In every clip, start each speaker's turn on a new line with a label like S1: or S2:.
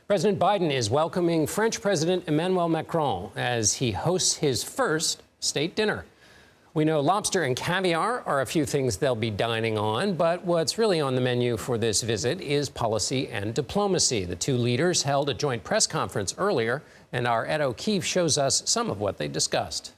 S1: President Biden is welcoming French President Emmanuel Macron as he hosts his first state dinner. We know lobster and caviar are a few things they'll be dining on, but what's really on the menu for this visit is policy and diplomacy. The two leaders held a joint press conference earlier, and our Keefe shows us some of what they discussed.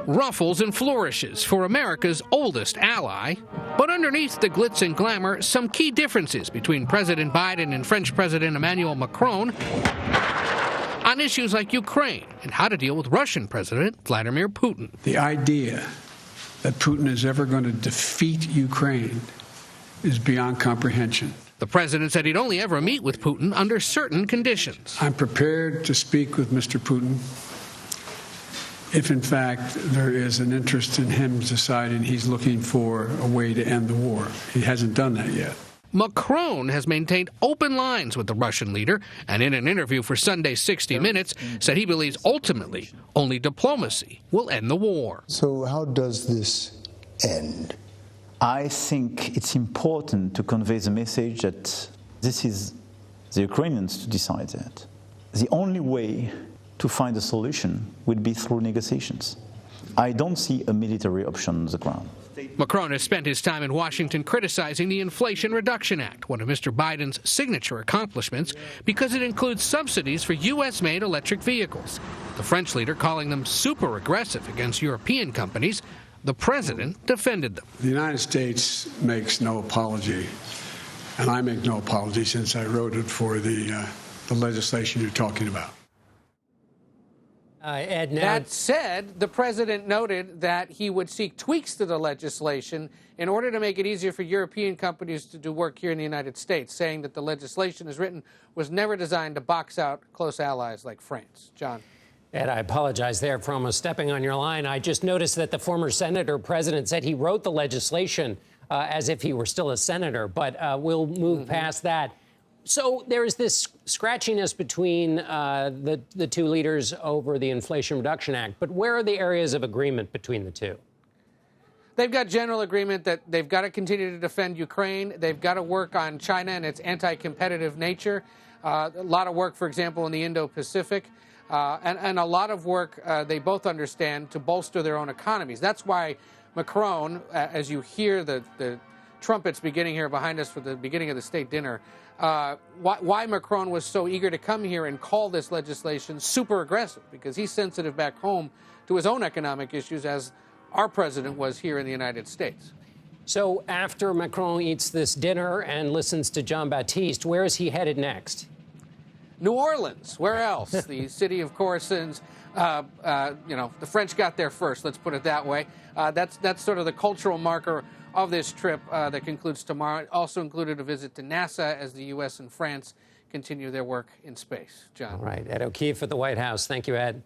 S2: Ruffles and flourishes for America's oldest ally. But underneath the glitz and glamour, some key differences between President Biden and French President Emmanuel Macron on issues like Ukraine and how to deal with Russian President Vladimir Putin.
S3: The idea that Putin is ever going to defeat Ukraine is beyond comprehension.
S2: The president said he'd only ever meet with Putin under certain conditions.
S3: I'm prepared to speak with Mr. Putin if, in fact, there is an interest in him deciding he's looking for a way to end the war. He hasn't done that yet.
S2: Macron has maintained open lines with the Russian leader, and in an interview for Sunday's 60 Minutes, said he believes ultimately only diplomacy will end the war.
S4: So how does this end?
S5: I think it's important to convey the message that this is the Ukrainians to decide that. The only way to find a solution would be through negotiations. I don't see a military option on the ground.
S2: Macron has spent his time in Washington criticizing the Inflation Reduction Act, one of Mr. Biden's signature accomplishments, because it includes subsidies for U.S.-made electric vehicles. The French leader calling them super aggressive against European companies. The president defended them.
S3: The United States makes no apology, and I make no apology since I wrote it for the legislation you're talking about.
S1: Ed, now,
S2: that said, the president noted that he would seek tweaks to the legislation in order to make it easier for European companies to do work here in the United States, saying that the legislation as written was never designed to box out close allies like France. John.
S1: Ed, I apologize there for almost stepping on your line. I just noticed that the former senator president said he wrote the legislation as if he were still a senator, but we'll move past that. So there is this scratchiness between the two leaders over the Inflation Reduction Act. But where are the areas of agreement between the two?
S2: They've got general agreement that they've got to continue to defend Ukraine. They've got to work on China and its anti-competitive nature. A lot of work, for example, in the Indo-Pacific. And a lot of work they both understand to bolster their own economies. That's why Macron, as you hear the trumpets beginning here behind us for the beginning of the state dinner, why Macron was so eager to come here and call this legislation super aggressive, because he's sensitive back home to his own economic issues, as our president was here in the United States.
S1: So after Macron eats this dinner and listens to Jean-Baptiste, where is he headed next?
S2: New Orleans. Where else? The city of courtesans. The French got there first, let's put it that way. That's sort of the cultural marker of this trip that concludes tomorrow. It also included a visit to NASA as the U.S. and France continue their work in space. John.
S1: All right. Ed O'Keefe at the White House. Thank you, Ed.